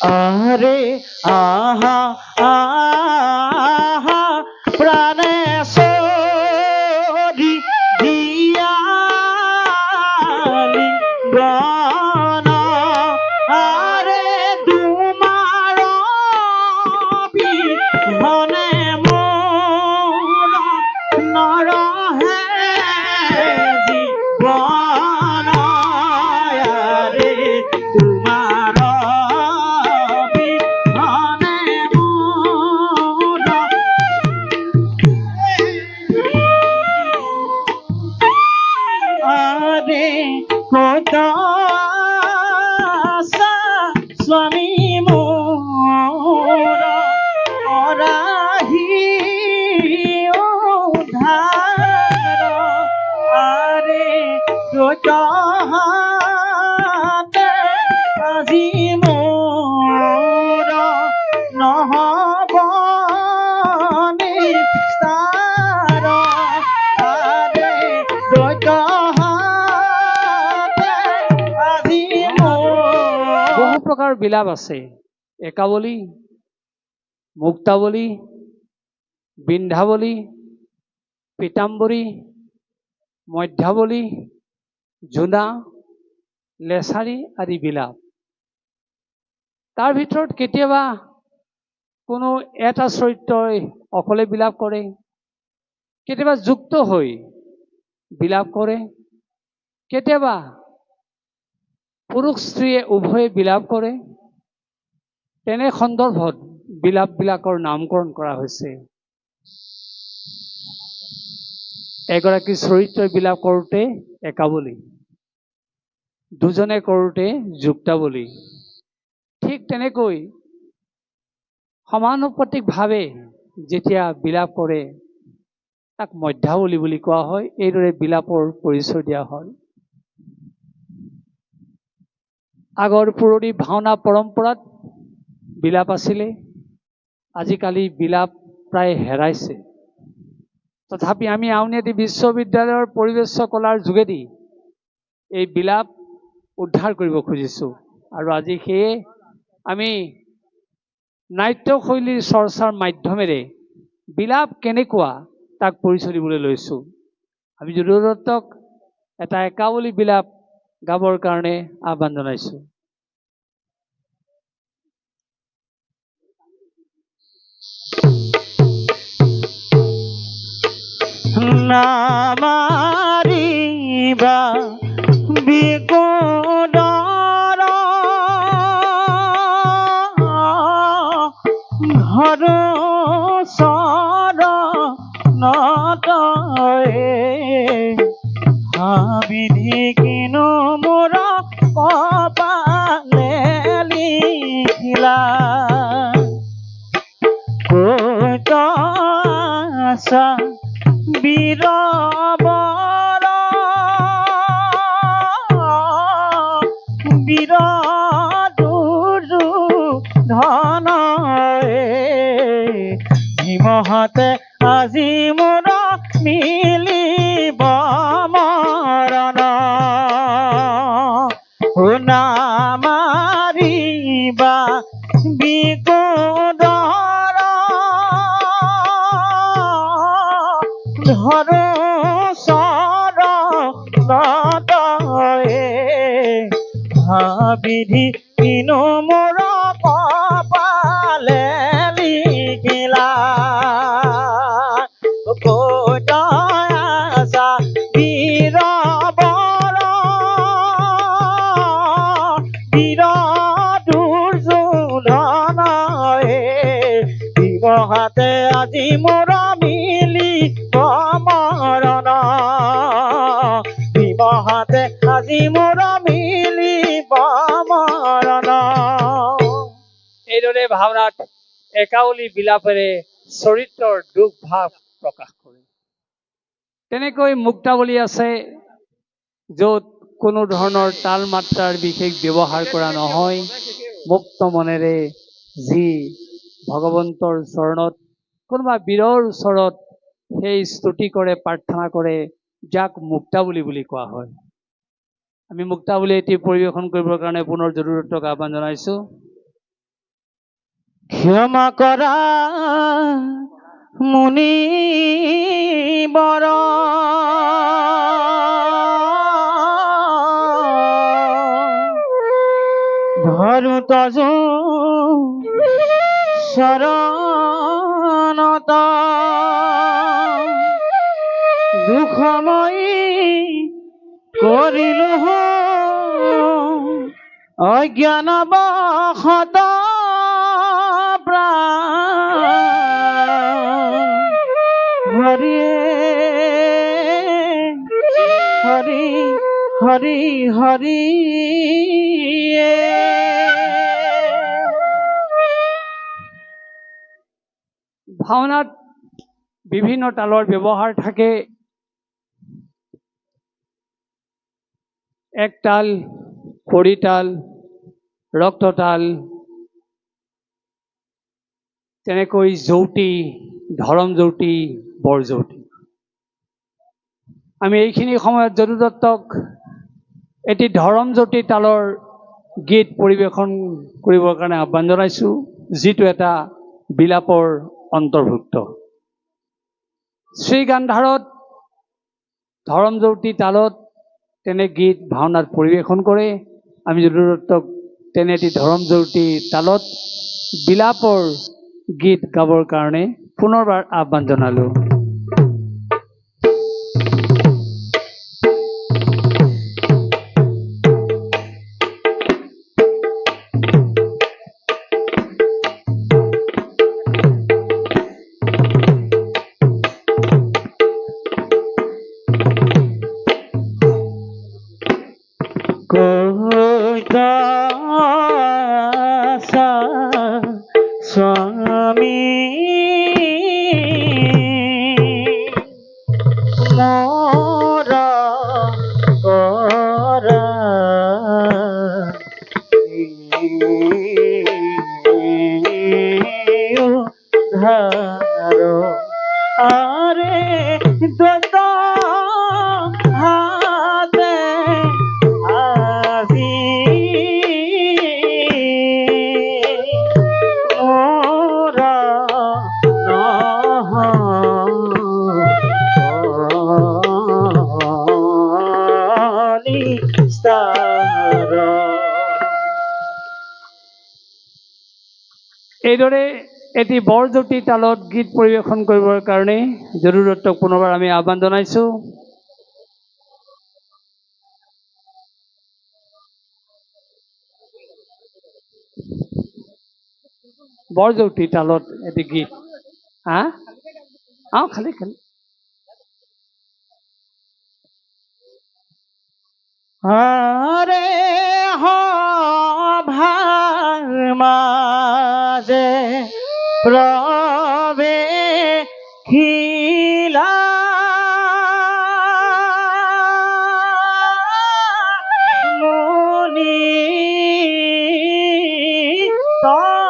আরে আহা আহা প্রাণে সরি দিয়ালি গণ আরে তোমার বিহনে মোর নরহে জীবন আরে তোমার বিহনে মোর আরে কত স্বামী মোর অরাহি উদ্ধার আরে কত আজি মোর নহব নিস্তাৰ আৰে কত বহু প্ৰকাৰ বিলাপ আছে। একাৱলী, মুক্তাৱলী, বিন্ধ্যাৱলী, পীতাম্বৰী, মধ্যাৱলী, জোনা, লেছাৰী আদি বিলাপ। তাৰ ভিতৰত কেতিয়াবা কোনো এটা চৰিত্ৰই অকলে বিলাপ কৰে, কেতিয়াবা যুক্ত হৈ বিলাপ কৰে, কেতিয়াবা পুৰুষ স্ত্ৰীয়ে উভয়ে বিলাপ কৰে। তেনে সন্দৰ্ভত বিলাপবিলাকৰ নামকৰণ কৰা হৈছে। এগৰাকী চৰিত্ৰই বিলাপ কৰোঁতে একাৱলী, দুজনে কৰোঁতে যুক্তাৱলী। ঠিক তেনেকৈ সমানুপাতিকভাৱে যেতিয়া বিলাপ কৰে তাক মধ্যাৱলী বুলি কোৱা হয়। এইদৰে বিলাপৰ পৰিচয় দিয়া হয়। আগৰ পুৰণি ভাওনা পৰম্পৰাত বিলাপ আছিলে। আজিকালি বিলাপ প্ৰায় হেৰাইছে। তথাপি আমি আউনীআটী বিশ্ববিদ্যালয়ৰ পৰিৱেশ কলাৰ যোগেদি এই বিলাপ উদ্ধাৰ কৰিব খুজিছোঁ। আৰু আজি সেয়ে আমি নাট্যশৈলীৰ চৰ্চাৰ মাধ্যমেৰে বিলাপ কেনেকুৱা তাক পৰিচয় দিবলৈ লৈছোঁ। আমি যদু দত্তক এটা একাৱলী বিলাপ গাবৰ কাৰণে আহ্বান জনাইছোঁ। নামাৰিবা বিকুডৰ ঘৰ চৰণতয়ে হাবিধি কিনো মোৰ কপালে লিখিলা কৈত আছা বীৰবৰ বীৰ দুৰ্যোধনয়ে ভীমহঁতে আজি মোৰ মিলিব মৰণ নামাৰিবা বিকুডৰ ঘৰ চৰণতয়ে হাবিধি কিনো মোৰ কপালে লিখিলা কৈত আছা বীৰবৰ বীৰ দুৰ্যোধনয়ে ভীমহঁতে আজি মোৰ মিলিব মৰণ ভীমহঁতে আজি মোৰ মিলিব মৰণ। এইদৰে ভাওনাত একাৱলী বিলাপেৰে চৰিত্ৰৰ দুখ ভাৱ প্ৰকাশ কৰে। তেনেকৈ মুক্তাৱলী আছে, য'ত কোনো ধৰণৰ তাল মাত্ৰাৰ বিশেষ ব্যৱহাৰ কৰা নহয়। মুক্ত মনেৰে যি ভগৱন্তৰ চৰণত কোনোবা বীৰৰ ওচৰত সেই স্তুতি কৰে, প্ৰাৰ্থনা কৰে, যাক মুক্তাৱলী বুলি কোৱা হয়। আমি মুক্তাৱলী এটি পৰিৱেশন কৰিবৰ কাৰণে পুনৰ যদু দত্তক আহ্বান জনাইছোঁ। ক্ষমা কৰা মুনিবৰ ধৰো তজু শৰণত দুখময়ী কৰিলো অজ্ঞানবশত হৰিয়ে হৰি হৰি হৰি ভাওনাত বিভিন্ন তালৰ ব্যৱহাৰ থাকে। এক তাল, খৰি তাল, ৰক্ত তাল, তেনেকৈ জৌতি, ধৰম জৌতি, বৰ জৌতি। আমি এইখিনি সময়ত যদু দত্তক এটি ধৰম জৌতি তালৰ গীত পৰিৱেশন কৰিবৰ কাৰণে আহ্বান জনাইছোঁ, যিটো এটা বিলাপৰ অন্তৰ্ভুক্ত। শ্ৰী গান্ধাৰত ধৰম জৌতি তালত তেনে গীত ভাওনাত পৰিৱেশন কৰে। আমি যদু দত্তক তেনে এটি ধৰম জৌতি তালত বিলাপৰ গীত গাবৰ কাৰণে পুনৰবাৰ আহ্বান জনালোঁ। স্বামী মোৰ কৰা ধাৰ আৰে দত হাতে আজি মোৰা নহলি স্তাৰ এইদৰে এটি বৰজুতি তালত গীত পৰিৱেশন কৰিবৰ কাৰণে যদু দত্তক পুনৰবাৰ আমি আহ্বান জনাইছোঁ। বৰজুতি তালত এটি গীত খালি খালি আরে ভার মাঝে প্রবে খিলা মুনি তপু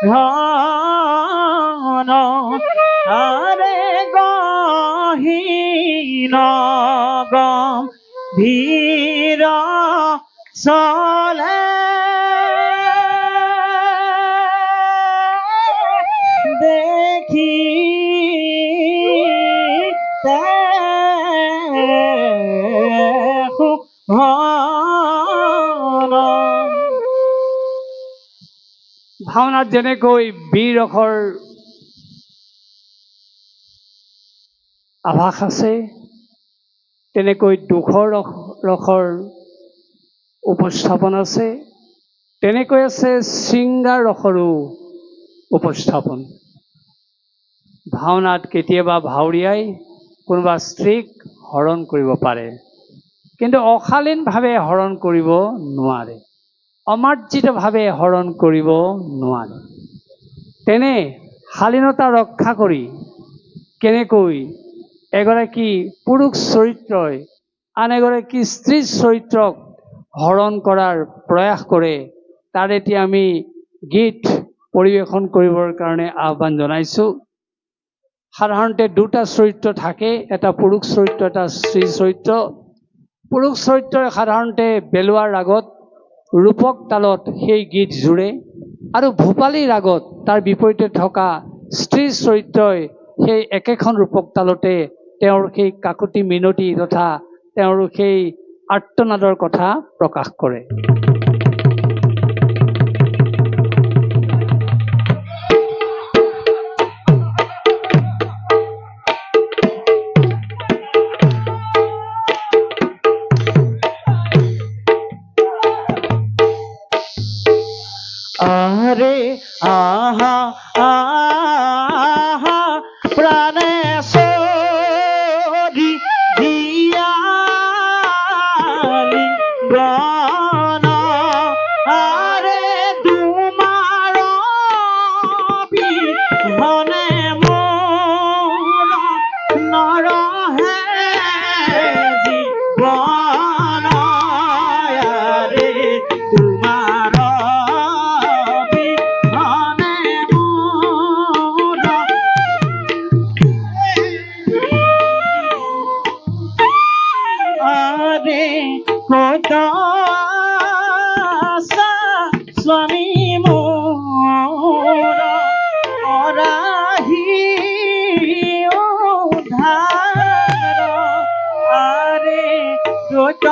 ধন আরে গহীন গম ধীর চলে দেখি ভাওনাত যেনেকৈ বীৰ ৰসৰ আভাস আছে, তেনেকৈ দুখৰ ৰসৰ উপস্থাপন আছে, তেনেকৈ আছে শৃংগাৰ ৰসৰো উপস্থাপন। ভাওনাত কেতিয়াবা ভাৱৰীয়াই কোনোবা স্ত্ৰীক হৰণ কৰিব পাৰে, কিন্তু অশালীনভাৱে হৰণ কৰিব নোৱাৰে, অমাৰ্জিতভাৱে হৰণ কৰিব নোৱাৰে। তেনে শালীনতা ৰক্ষা কৰি কেনেকৈ এগৰাকী পুৰুষ চৰিত্ৰই আন এগৰাকী স্ত্ৰী চৰিত্ৰক হৰণ কৰাৰ প্ৰয়াস কৰে, তাৰ এটি আমি গীত পৰিৱেশন কৰিবৰ কাৰণে আহ্বান জনাইছোঁ। সাধাৰণতে দুটা চৰিত্ৰ থাকে, এটা পুৰুষ চৰিত্ৰ, এটা স্ত্ৰী চৰিত্ৰ। পুৰুষ চৰিত্ৰই সাধাৰণতে বেলুৱাৰ আগত ৰূপক তালত সেই গীত জুৰে আৰু ভূপালী ৰাগত তাৰ বিপৰীতে থকা স্ত্ৰী চৰিত্ৰই সেই একেখন ৰূপক তালতে তেওঁৰ সেই কাকুতি মিনতি তথা তেওঁৰ সেই আৰ্তনাদৰ কথা প্ৰকাশ কৰে। আরে আহা আহা প্রাণে সরি দিয়ালি গণ আরে তোমার বিহনে মোর নরহে জীবন আরে তোমার আরে কত আশা স্বামী মোর অরাহি উদ্ধার আরে কত